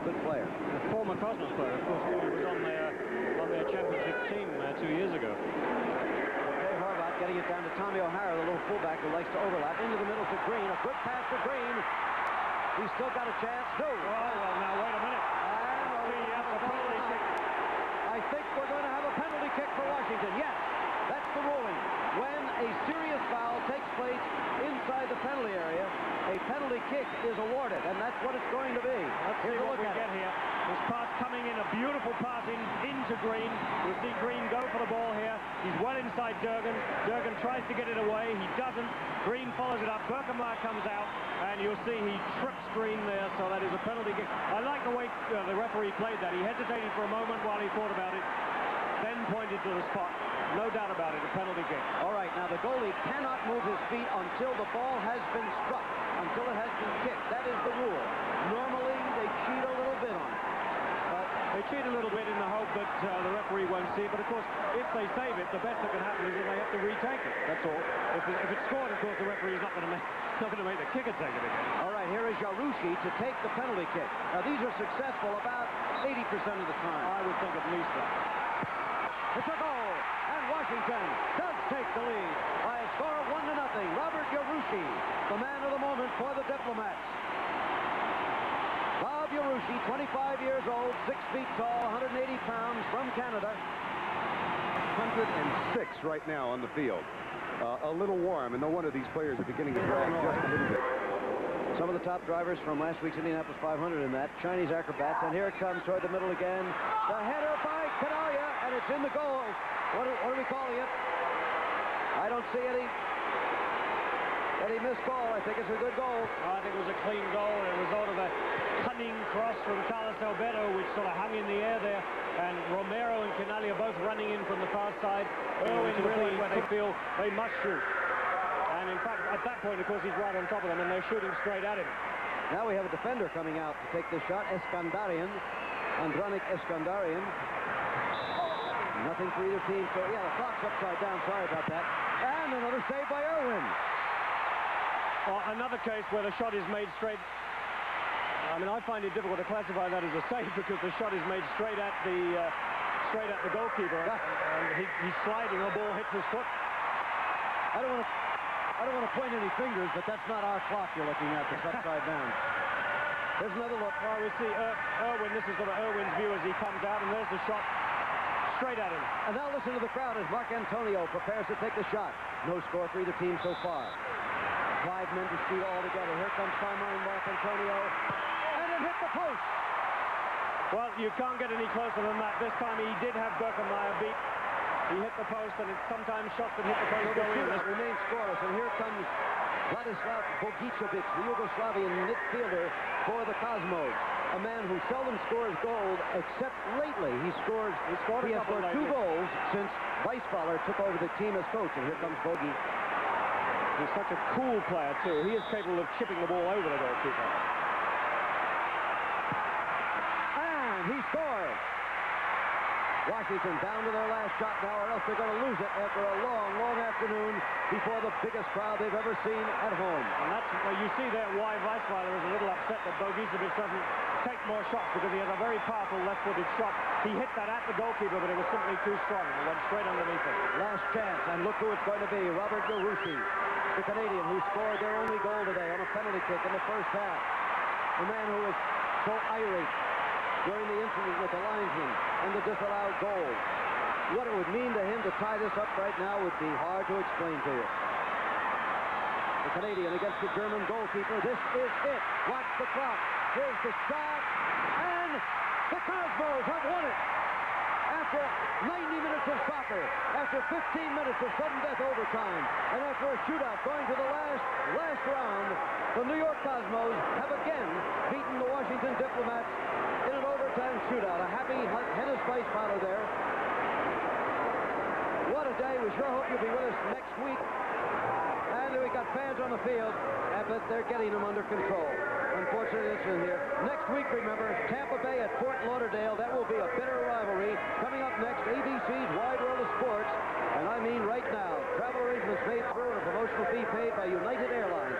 good player. A former Cosmos player, of course. He was on their championship team 2 years ago. Dave Horvath getting it down to Tommy O'Hara, the little fullback who likes to overlap. Into the middle to Green. A good pass to Green. He's still got a chance. No. Oh, well, now, wait a minute. I think we're going to have a penalty kick for Washington. Yes, that's the ruling. When a serious foul takes place inside the penalty area, a penalty kick is awarded, and that's what it's going to be. Let's see what we get here. This pass coming in, a beautiful pass into Green. We'll see Green go for the ball here. He's well inside Durgan. Durgan tries to get it away. He doesn't. Green follows it up. Birkenmeier comes out, and you'll see he trips Green there, so that is a penalty kick. I like the way the referee played that. He hesitated for a moment while he thought about it, then pointed to the spot. No doubt about it, a penalty kick. All right, now the goalie cannot move his feet until the ball has been struck, until it has been kicked. That is the rule. Normally, they cheat a little bit on it. They cheat a little bit in the hope that the referee won't see it, but of course, if they save it, the best that can happen is that they have to retake it. That's all. If it's scored, of course, the referee is not going to make the kicker take it again. All right, here is Yarushi to take the penalty kick. Now, these are successful about 80% of the time. I would think at least that. It's a goal, and Washington does take the lead by a score of 1-0. Robert Yarushi, the man of the moment for the Diplomats. Bob Yarushi, 25 years old, 6 feet tall, 180 pounds, from Canada. 106 right now on the field. A little warm, and no wonder these players are beginning to drag just a little bit. Some of the top drivers from last week's Indianapolis 500 in that. Chinese acrobats, and here it comes toward the middle again. The header by Canalia, and it's in the goal. What are we calling it? I don't see any missed goal. I think it's a good goal. I think it was a clean goal, a result of a cunning cross from Carlos Alberto, which sort of hung in the air there, and Romero and Canalia both running in from the far side. Irwin really where they feel they must shoot. And in fact, at that point, of course, he's right on top of them, and they're shooting straight at him. Now we have a defender coming out to take this shot, Eskandarian, Andranik Eskandarian. Nothing for either team, so yeah, the clock's upside down, sorry about that. And another save by Irwin. Well, another case where the shot is made straight. I mean, I find it difficult to classify that as a save because the shot is made straight at the goalkeeper, and he's sliding. The ball hits his foot. I don't want to point any fingers, but that's not our clock you're looking at. It's upside down. There's another look. Well, we see Irwin. This is sort of Irwin's view as he comes out, and there's the shot straight at him. And now listen to the crowd as Mark Antonio prepares to take the shot. No score for either team so far. 5 men to shoot all together. Here comes Palmer and Mark Antonio, and it hit the post. Well, you can't get any closer than that. This time he did have Birkenmeier beat. He hit the post, and it's sometimes shots that hit the post go in. It remains scoreless, and here comes Vladislav Bogicevic, the Yugoslavian midfielder for the Cosmos. A man who seldom scores goals, except lately. He has scored 2 goals since Weisballer took over the team as coach, and here comes Bogi. He's such a cool player, too. He is capable of chipping the ball over the goalkeeper. And he scores. Washington down to their last shot now, or else they're going to lose it after a long, long afternoon before the biggest crowd they've ever seen at home. And that's where you see there why Weisballer is a little upset that Bogicevic doesn't take more shots, because he has a very powerful left-footed shot. He hit that at the goalkeeper, but it was simply too strong. It went straight underneath him. Last chance, and look who it's going to be. Robert Yarushi, the Canadian who scored their only goal today on a penalty kick in the first half. The man who was so irate during the incident with the linesman and the disallowed goal. What it would mean to him to tie this up right now would be hard to explain to you. The Canadian against the German goalkeeper. This is it. Watch the clock. Here's the shot, and the Cosmos have won it. After 90 minutes of soccer, after 15 minutes of sudden death overtime, and after a shootout going to the last round, the New York Cosmos have again beaten the Washington Diplomats in an overtime shootout. A happy Hennes Spice powder there. What a day. We sure hope you'll be with us next week. And we got fans on the field, but they're getting them under control. Unfortunately, it's in here. Next week, remember, Tampa Bay at Fort Lauderdale. That will be a bitter rivalry. Coming up next, ABC's Wide World of Sports. And I mean right now, travel arrangements made through and a promotional fee paid by United Airlines.